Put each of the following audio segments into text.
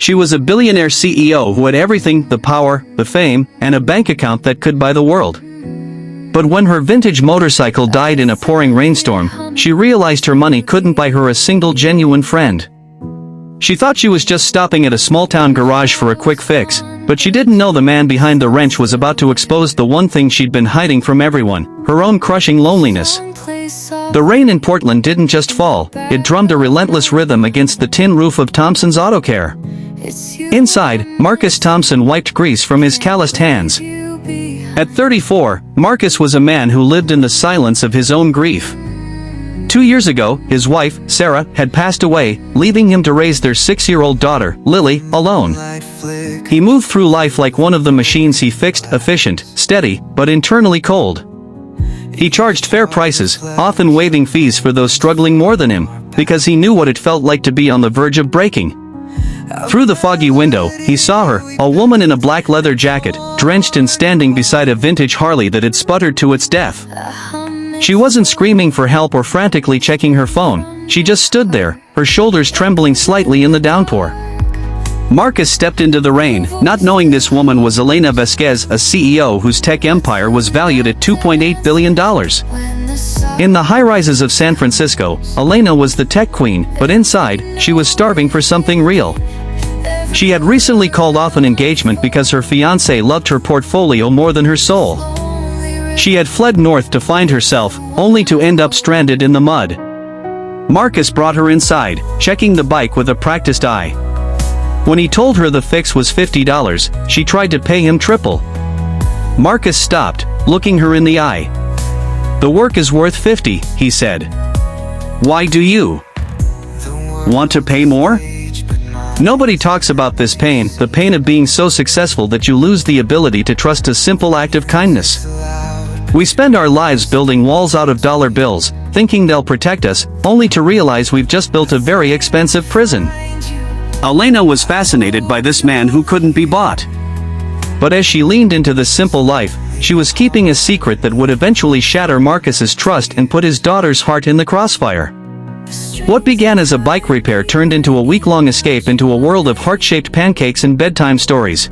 She was a billionaire CEO who had everything, the power, the fame, and a bank account that could buy the world. But when her vintage motorcycle died in a pouring rainstorm, she realized her money couldn't buy her a single genuine friend. She thought she was just stopping at a small-town garage for a quick fix, but she didn't know the man behind the wrench was about to expose the one thing she'd been hiding from everyone, her own crushing loneliness. The rain in Portland didn't just fall, it drummed a relentless rhythm against the tin roof of Thompson's Auto Care. Inside, Marcus Thompson wiped grease from his calloused hands. At 34, Marcus was a man who lived in the silence of his own grief. 2 years ago, his wife, Sarah, had passed away, leaving him to raise their 6-year-old daughter, Lily, alone. He moved through life like one of the machines he fixed, efficient, steady, but internally cold. He charged fair prices, often waiving fees for those struggling more than him, because he knew what it felt like to be on the verge of breaking. Through the foggy window, he saw her, a woman in a black leather jacket, drenched and standing beside a vintage Harley that had sputtered to its death. She wasn't screaming for help or frantically checking her phone, she just stood there, her shoulders trembling slightly in the downpour. Marcus stepped into the rain, not knowing this woman was Elena Vasquez, a CEO whose tech empire was valued at $2.8 billion. In the high-rises of San Francisco, Elena was the tech queen, but inside, she was starving for something real. She had recently called off an engagement because her fiancé loved her portfolio more than her soul. She had fled north to find herself, only to end up stranded in the mud. Marcus brought her inside, checking the bike with a practiced eye. When he told her the fix was $50, she tried to pay him triple. Marcus stopped, looking her in the eye. "The work is worth $50, he said. "Why do you want to pay more?" Nobody talks about this pain, the pain of being so successful that you lose the ability to trust a simple act of kindness. We spend our lives building walls out of dollar bills, thinking they'll protect us, only to realize we've just built a very expensive prison. Elena was fascinated by this man who couldn't be bought. But as she leaned into the simple life, she was keeping a secret that would eventually shatter Marcus's trust and put his daughter's heart in the crossfire. What began as a bike repair turned into a week-long escape into a world of heart-shaped pancakes and bedtime stories.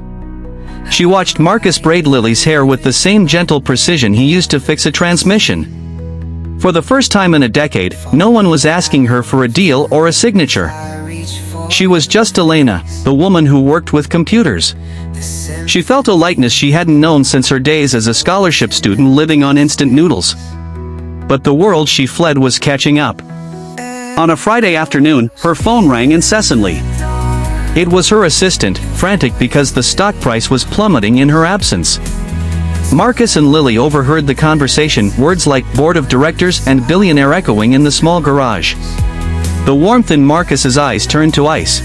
She watched Marcus braid Lily's hair with the same gentle precision he used to fix a transmission. For the first time in a decade, no one was asking her for a deal or a signature. She was just Elena, the woman who worked with computers. She felt a lightness she hadn't known since her days as a scholarship student living on instant noodles. But the world she fled was catching up. On a Friday afternoon, her phone rang incessantly. It was her assistant, frantic because the stock price was plummeting in her absence. Marcus and Lily overheard the conversation, words like board of directors and billionaire echoing in the small garage. The warmth in Marcus's eyes turned to ice.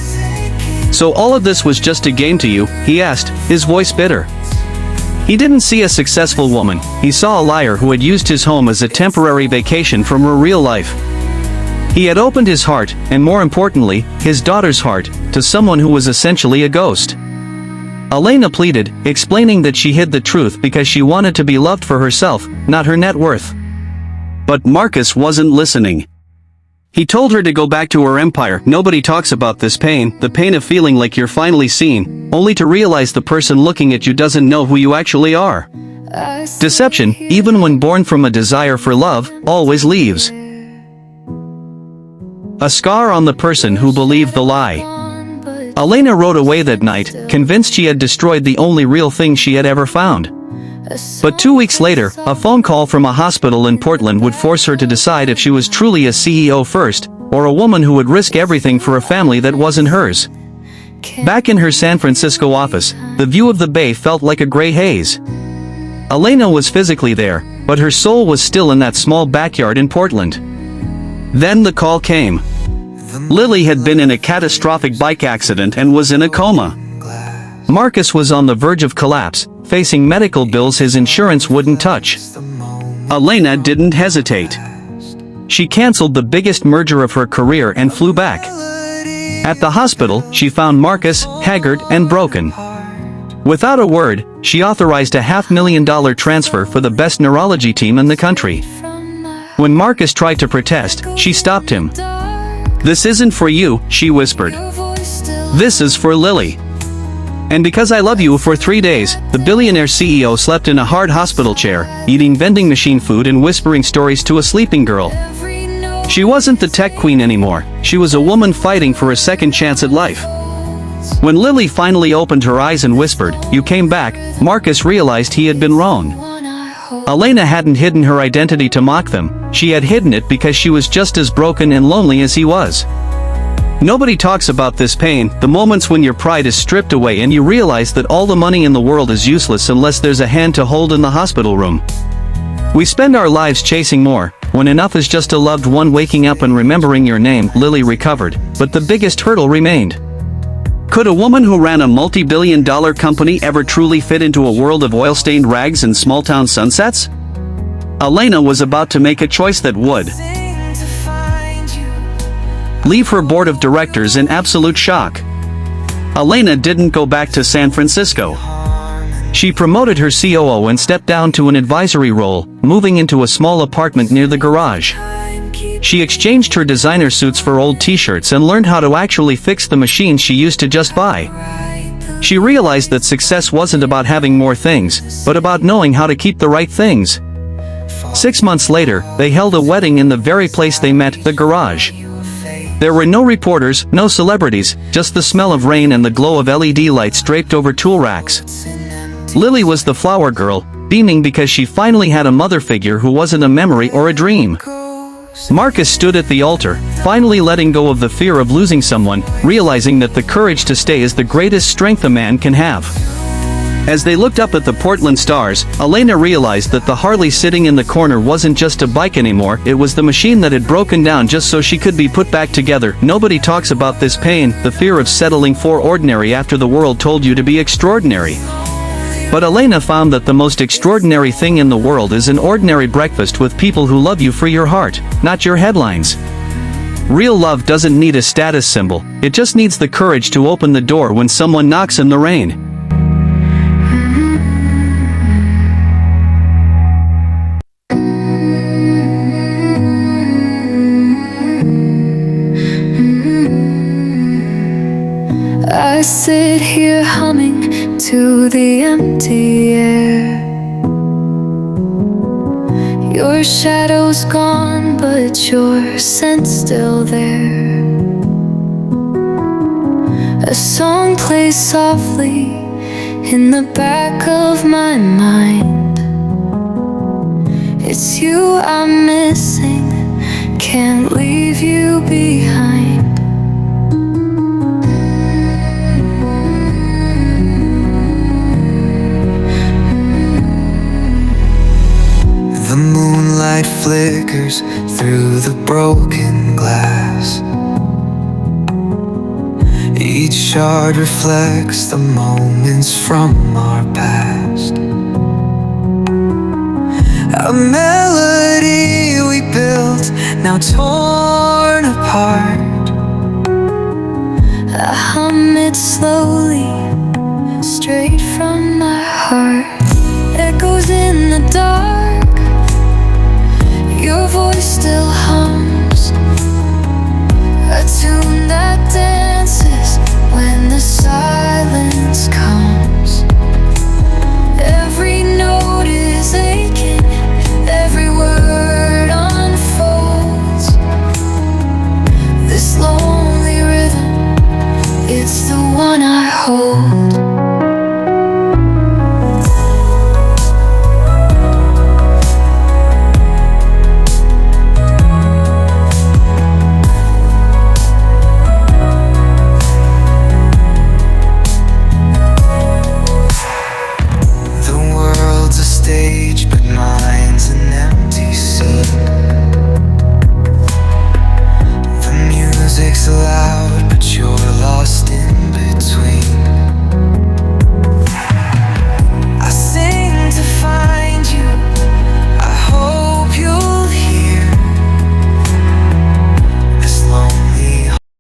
"So all of this was just a game to you?" he asked, his voice bitter. He didn't see a successful woman, he saw a liar who had used his home as a temporary vacation from her real life. He had opened his heart, and more importantly, his daughter's heart, to someone who was essentially a ghost. Elena pleaded, explaining that she hid the truth because she wanted to be loved for herself, not her net worth. But Marcus wasn't listening. He told her to go back to her empire. Nobody talks about this pain, the pain of feeling like you're finally seen, only to realize the person looking at you doesn't know who you actually are. Deception, even when born from a desire for love, always leaves a scar on the person who believed the lie. Elena rode away that night, convinced she had destroyed the only real thing she had ever found. But 2 weeks later, a phone call from a hospital in Portland would force her to decide if she was truly a CEO first, or a woman who would risk everything for a family that wasn't hers. Back in her San Francisco office, the view of the bay felt like a gray haze. Elena was physically there, but her soul was still in that small backyard in Portland. Then the call came. Lily had been in a catastrophic bike accident and was in a coma. Marcus was on the verge of collapse, facing medical bills his insurance wouldn't touch. Elena didn't hesitate. She canceled the biggest merger of her career and flew back. At the hospital, she found Marcus, haggard and broken. Without a word, she authorized a $500,000 transfer for the best neurology team in the country. When Marcus tried to protest, she stopped him. "This isn't for you," she whispered. This is for Lily. And because I love you for 3 days, the billionaire CEO slept in a hard hospital chair, eating vending machine food and whispering stories to a sleeping girl. She wasn't the tech queen anymore, she was a woman fighting for a second chance at life. When Lily finally opened her eyes and whispered, "You came back," Marcus realized he had been wrong. Elena hadn't hidden her identity to mock them, she had hidden it because she was just as broken and lonely as he was. Nobody talks about this pain, the moments when your pride is stripped away and you realize that all the money in the world is useless unless there's a hand to hold in the hospital room. We spend our lives chasing more, when enough is just a loved one waking up and remembering your name. Lily recovered, but the biggest hurdle remained. Could a woman who ran a multi-billion-dollar company ever truly fit into a world of oil-stained rags and small-town sunsets? Elena was about to make a choice that would leave her board of directors in absolute shock. Elena didn't go back to San Francisco. She promoted her COO and stepped down to an advisory role, moving into a small apartment near the garage. She exchanged her designer suits for old t-shirts and learned how to actually fix the machines she used to just buy. She realized that success wasn't about having more things, but about knowing how to keep the right things. 6 months later, they held a wedding in the very place they met, the garage. There were no reporters, no celebrities, just the smell of rain and the glow of LED lights draped over tool racks. Lily was the flower girl, beaming because she finally had a mother figure who wasn't a memory or a dream. Marcus stood at the altar, finally letting go of the fear of losing someone, realizing that the courage to stay is the greatest strength a man can have. As they looked up at the Portland stars, Elena realized that the Harley sitting in the corner wasn't just a bike anymore, it was the machine that had broken down just so she could be put back together. Nobody talks about this pain, the fear of settling for ordinary after the world told you to be extraordinary. But Elena found that the most extraordinary thing in the world is an ordinary breakfast with people who love you for your heart, not your headlines. Real love doesn't need a status symbol, it just needs the courage to open the door when someone knocks in the rain. I sit here humming to the empty air. Your shadow's gone, but your scent's still there. A song plays softly in the back of my mind. It's you I'm missing, can't leave you behind. The moonlight flickers through the broken glass. Each shard reflects the moments from our past. A melody we built, now torn apart. I hum it slowly, straight from my heart. Echoes in the dark, your voice still hums, a tune that